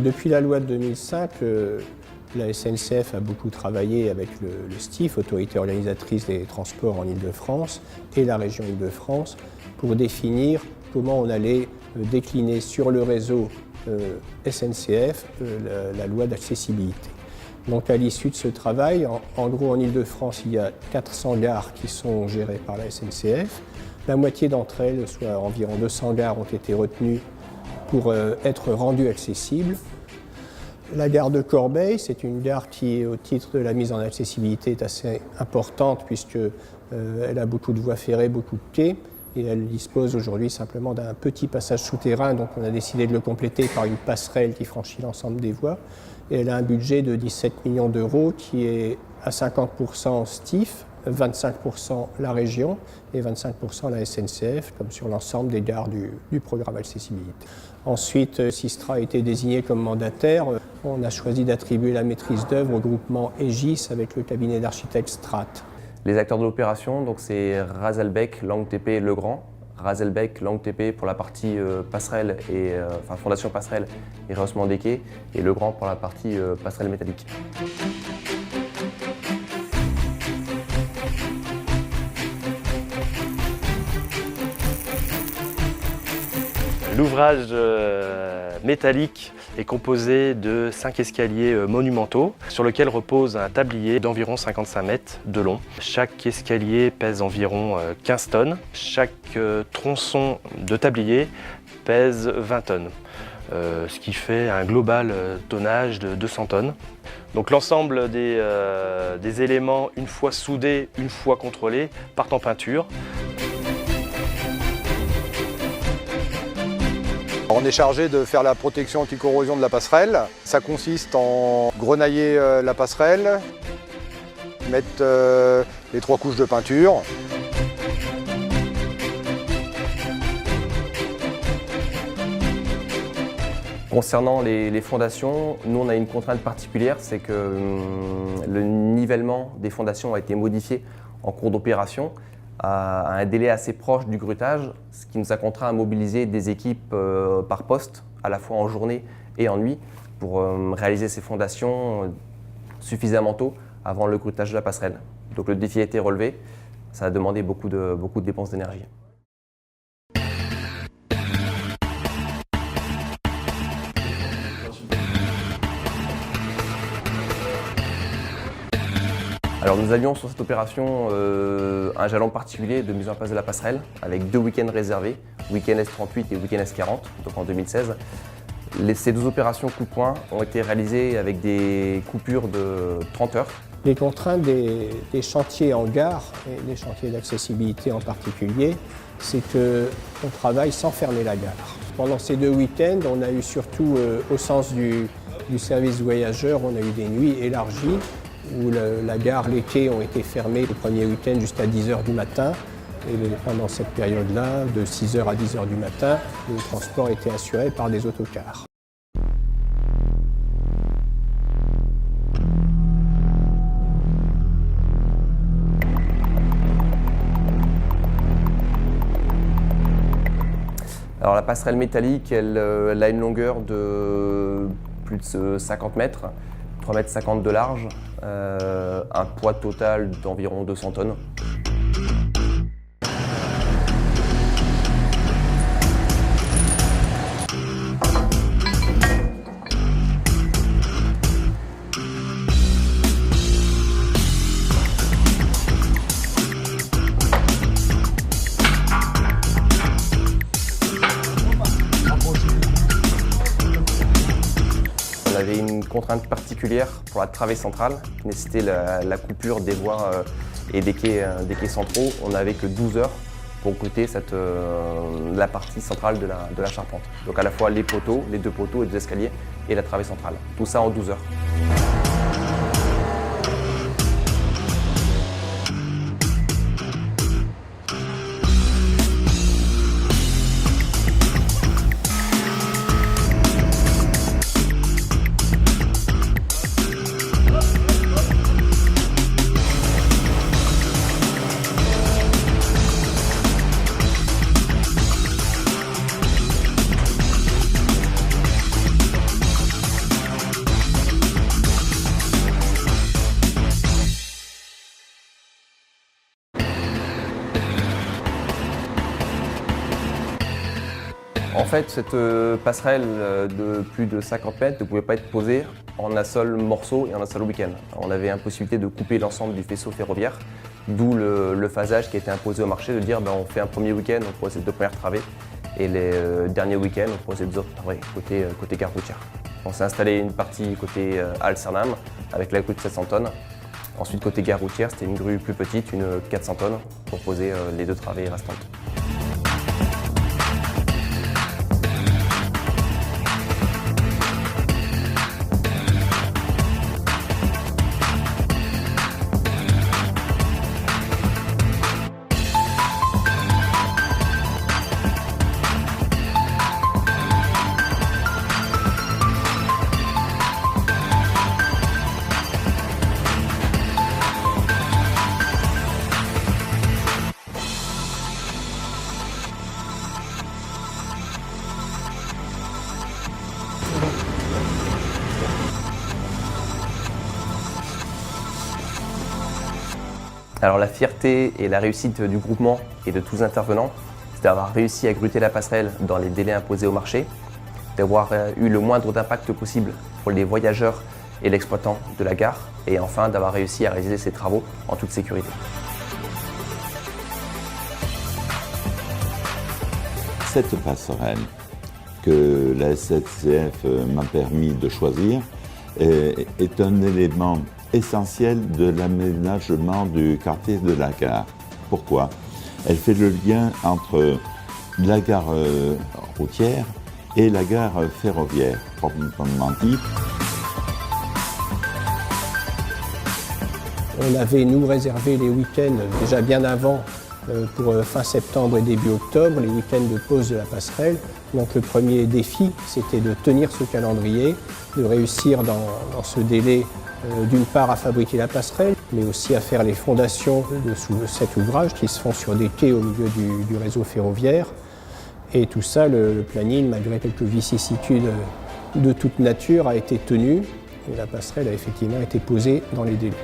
Depuis la loi de 2005, la SNCF a beaucoup travaillé avec le STIF, Autorité organisatrice des transports en Île-de-France, et la région Île-de-France pour définir comment on allait décliner sur le réseau SNCF la loi d'accessibilité. Donc à l'issue de ce travail, en gros en Île-de-France, il y a 400 gares qui sont gérées par la SNCF. La moitié d'entre elles, soit environ 200 gares, ont été retenues pour être rendues accessibles. La gare de Corbeil, c'est une gare qui, au titre de la mise en accessibilité, est assez importante puisqu'elle a beaucoup de voies ferrées, beaucoup de quais. Et elle dispose aujourd'hui simplement d'un petit passage souterrain, donc on a décidé de le compléter par une passerelle qui franchit l'ensemble des voies. Et elle a un budget de 17 millions d'euros qui est à 50% STIF, 25% la région et 25% la SNCF, comme sur l'ensemble des gares du programme accessibilité. Ensuite, Systra a été désigné comme mandataire. On a choisi d'attribuer la maîtrise d'œuvre au groupement Aegis avec le cabinet d'architectes Strat. Les acteurs de l'opération, donc c'est Raselbeck, Lang TP, Legrand. Raselbeck, Lang TP pour la partie passerelle et fondation passerelle et rehaussement des quais, et Legrand pour la partie passerelle métallique. L'ouvrage métallique est composé de 5 escaliers monumentaux sur lesquels repose un tablier d'environ 55 mètres de long. Chaque escalier pèse environ 15 tonnes. Chaque tronçon de tablier pèse 20 tonnes, ce qui fait un global tonnage de 200 tonnes. Donc l'ensemble des éléments, une fois soudés, une fois contrôlés, partent en peinture. On est chargé de faire la protection anti-corrosion de la passerelle. Ça consiste en grenailler la passerelle, mettre les 3 couches de peinture. Concernant les fondations, nous on a une contrainte particulière, c'est que le nivellement des fondations a été modifié en cours d'opération à un délai assez proche du grutage, ce qui nous a contraint à mobiliser des équipes par poste, à la fois en journée et en nuit, pour réaliser ces fondations suffisamment tôt avant le grutage de la passerelle. Donc le défi a été relevé, ça a demandé beaucoup de dépenses d'énergie. Alors nous avions sur cette opération un jalon particulier de mise en place de la passerelle avec 2 week-ends réservés, week-end S38 et week-end S40, donc en 2016. Ces 2 opérations coup-de-poing ont été réalisées avec des coupures de 30 heures. Les contraintes des chantiers en gare, et les chantiers d'accessibilité en particulier, c'est qu'on travaille sans fermer la gare. Pendant ces 2 week-ends, on a eu surtout, au sens du service voyageurs, on a eu des nuits élargies, où la gare, les quais ont été fermés le premier week-end jusqu'à 10h du matin. Et pendant cette période-là, de 6h à 10h du matin, le transport était assuré par des autocars. Alors la passerelle métallique, elle a une longueur de plus de 50 mètres, 3,50 m de large, un poids total d'environ 200 tonnes. On avait une contrainte particulière pour la travée centrale qui nécessitait la coupure des voies et des quais centraux. On n'avait que 12 heures pour coûter la partie centrale de la charpente. Donc à la fois les poteaux, les 2 poteaux et 2 escaliers et la travée centrale. Tout ça en 12 heures. fait, cette passerelle de plus de 50 mètres ne pouvait pas être posée en un seul morceau et en un seul week-end. On avait impossibilité de couper l'ensemble du faisceau ferroviaire, d'où le phasage qui a été imposé au marché, de dire on fait un premier week-end, on pose les 2 premières travées, et les derniers week-ends, on pose les 2 autres travées côté gare routière. On s'est installé une partie côté Halle Cernam avec la grue de 700 tonnes. Ensuite, côté gare routière, c'était une grue plus petite, une 400 tonnes, pour poser les 2 travées restantes. Alors la fierté et la réussite du groupement et de tous les intervenants, c'est d'avoir réussi à gruter la passerelle dans les délais imposés au marché, d'avoir eu le moindre d'impact possible pour les voyageurs et l'exploitant de la gare, et enfin d'avoir réussi à réaliser ces travaux en toute sécurité. Cette passerelle que la SNCF m'a permis de choisir est un élément essentiel de l'aménagement du quartier de la gare. Pourquoi? Elle fait le lien entre la gare routière et la gare ferroviaire, proprement dit. On avait, nous, réservé les week-ends déjà bien avant, pour fin septembre et début octobre, les week-ends de pause de la passerelle. Donc le premier défi, c'était de tenir ce calendrier, de réussir dans ce délai d'une part à fabriquer la passerelle, mais aussi à faire les fondations de cet ouvrage qui se font sur des quais au milieu du réseau ferroviaire. Et tout ça, le planning, malgré quelques vicissitudes de toute nature, a été tenu. Et la passerelle a effectivement été posée dans les délais.